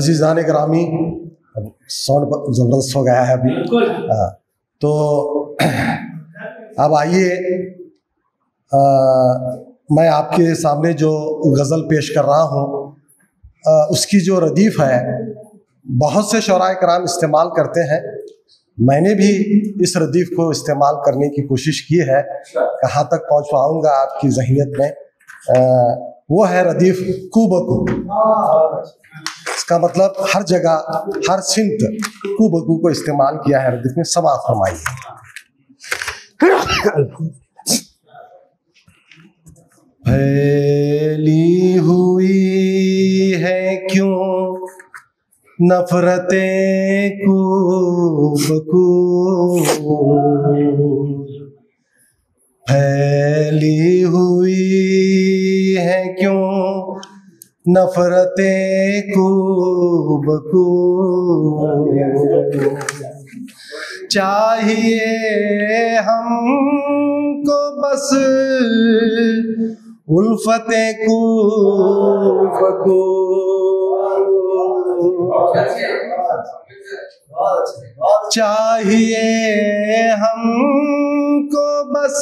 अजीज़ान ग्रामी, साउंड ज़बरदस्त हो गया है अभी। तो अब आइए, मैं आपके सामने जो गज़ल पेश कर रहा हूँ उसकी जो रदीफ़ है बहुत से शौराए कराम इस्तेमाल करते हैं। मैंने भी इस रदीफ़ को इस्तेमाल करने की कोशिश की है, कहाँ तक पहुँच पाऊँगा आपकी ज़हनियत में। वो है रदीफ़ कू बकू। इसका मतलब हर जगह हर सिमत कू बकू को इस्तेमाल किया है रदीफ़ में। समाअत फरमाइए। फैली हुई है क्यों नफरतें कू बकू, फैली हुई है क्यों नफरतें कू बकू। चाहिए हमको बस उल्फतें कू बकू। चाहिए हमको बस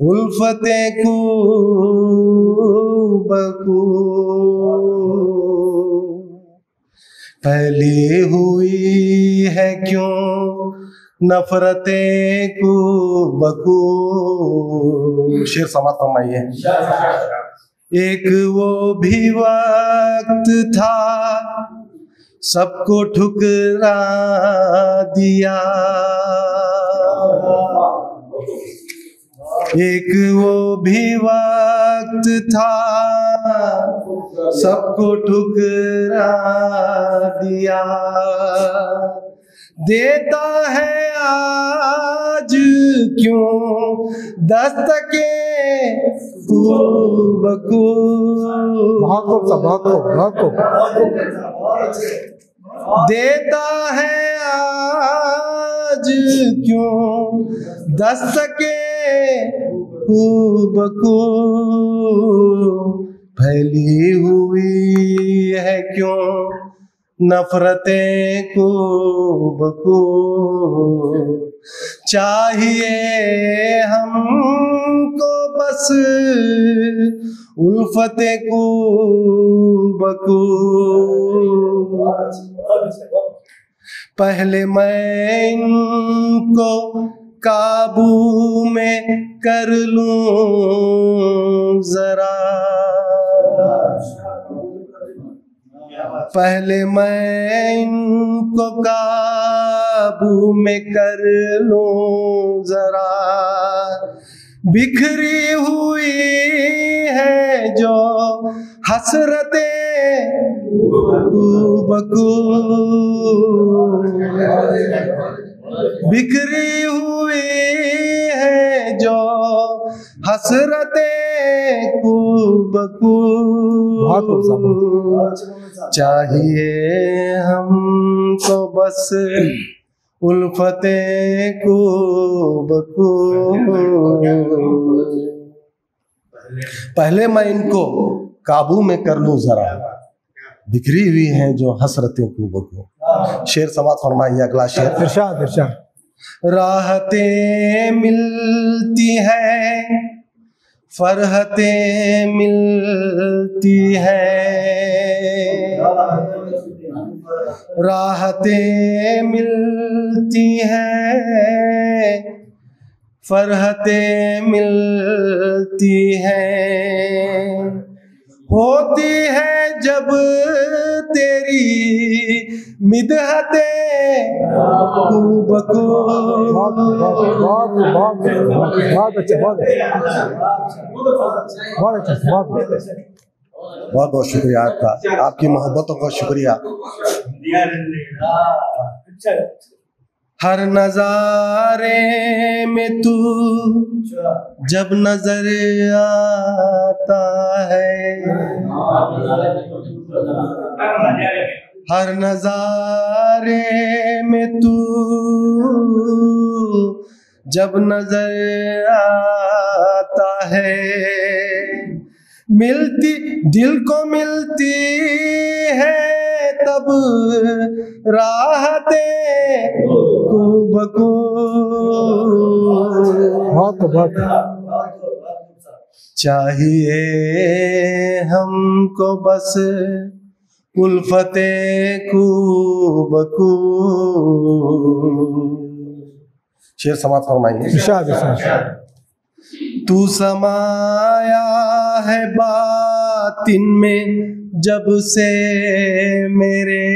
उल्फतें कू बकू। फैली हुई है क्यों नफरतें कू बकू। शेर समाअत फरमाइए। एक वो भी वक्त था सबको ठुकरा दिया, एक वो भी वक्त था सबको ठुकरा दिया। देता है आज क्यों दस्तके कू बकू। देता है आज क्यों दस्तके कू बकू। फैली हुई है क्यों नफरतें कू बकू। चाहिए हमको बस उल्फतें कू बकू। पहले मैं इनको काबू में कर लूं जरा, पहले मैं इनको काबू में कर लूं जरा। बिखरी हुई है जो हसरतें कू बकू। बिखरी हुई है जो हसरतें कू बकू। चाहिए हमको बस उल्फतें कू बकू। पहले मैं इनको काबू में कर लूं जरा, बिखरी हुई हैं जो हसरतें कू बकू। शेर समाअत फरमाइए। अगला शेर। इरशाद इरशाद। राहतें मिलती हैं फरहतें मिलती हैं, राहतें मिलती हैं फरहतें मिलती हैं। होती है जब तेरी मिदहतें कू बकू। बहुत बहुत शुक्रिया आपका, आपकी मोहब्बतों का शुक्रिया। हर नजारे में तू जब नजर आता है, हर नजारे में तू जब नजर आता है, मिलती दिल को मिलती तब राहते खूबकू। चाहिए हमको बस उल्फते खूबकू। शेर समाप्त फरमाइए। तू समाया है बातिन में जब से मेरे,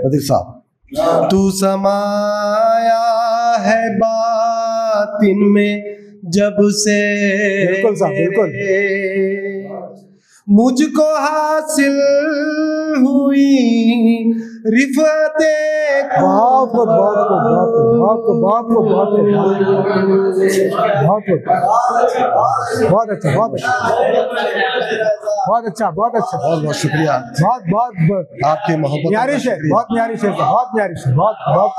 अदीब साहब, तू समाया है बातिन में जब से मुझको हासिल हुई रिफते। बहुत अच्छा, बहुत अच्छा, बहुत बहुत शुक्रिया। बहुत आपकी मोहब्बत, न्यारी शेर, बहुत न्यारी शेर, बहुत न्यारी शेर, बहुत।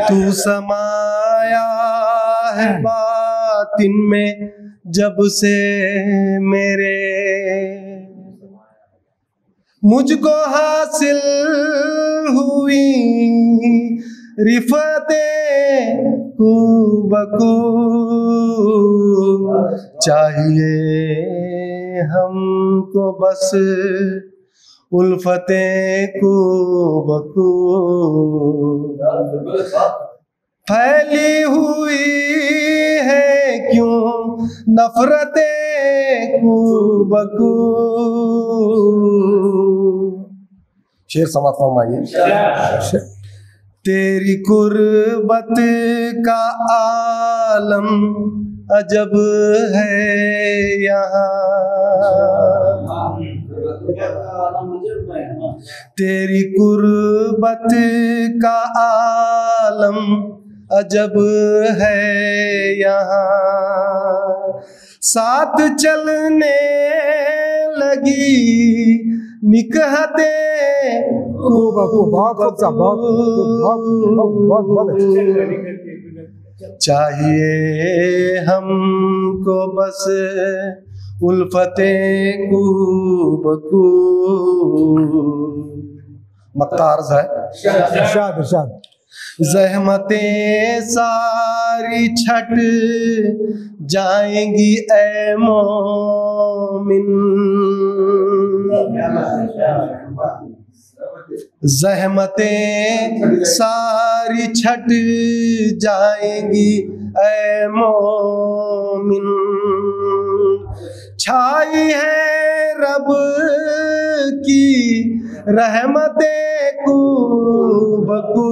तू समाया है बातिन में जब से मेरे, मुझको हासिल हुई रिफते खूबकू। चाहिए हमको बस उल्फते खूबकू। फैली हुई है क्यों नफरते खूबकू। शेर समाप्त फरमाइए। तेरी कुर्बत का आलम अजब है यहाँ, तेरी कुर्बत का आलम अजब है यहाँ। साथ चलने लगी निकहते बहुत। चाहिए हमको बस उल्फते खूबकू। मक्ता अर्ज है। इरशाद। ज़हमतें सारी छट जाएंगी ऐ मोमिन, ज़हमतें सारी छट जाएंगी ऐ मोमिन। छाई है रब की रहमतें खूबकू।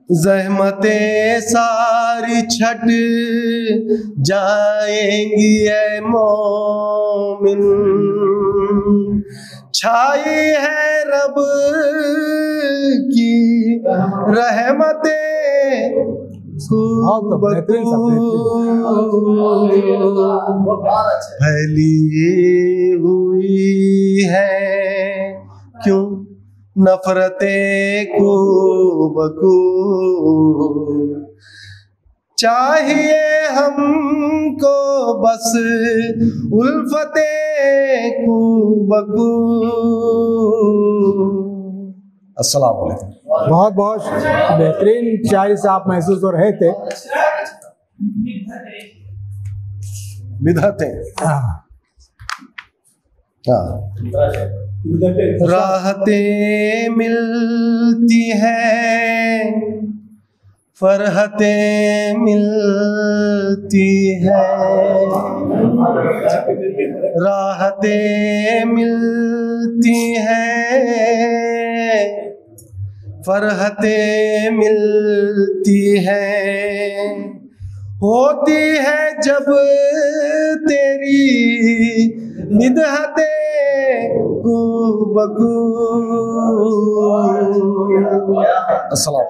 ज़हमतें सारी छट जाएंगी ऐ मोमिन। छाई है रब की रहमतें फैली हुई है क्यों नफरते खूबकू। चाहिए हमको बस उल्फते खूबकू। अस्सलाम वालेकुम। बहुत बहुत बेहतरीन शायरी से आप महसूस हो रहे थे। बिदअतें राहतें मिलती हैं, फरहतें मिलती हैं, राहतें मिलती हैं, फरहतें मिलती हैं। होती है जब तेरी बिदअतें खूबकू। अस्सलाम।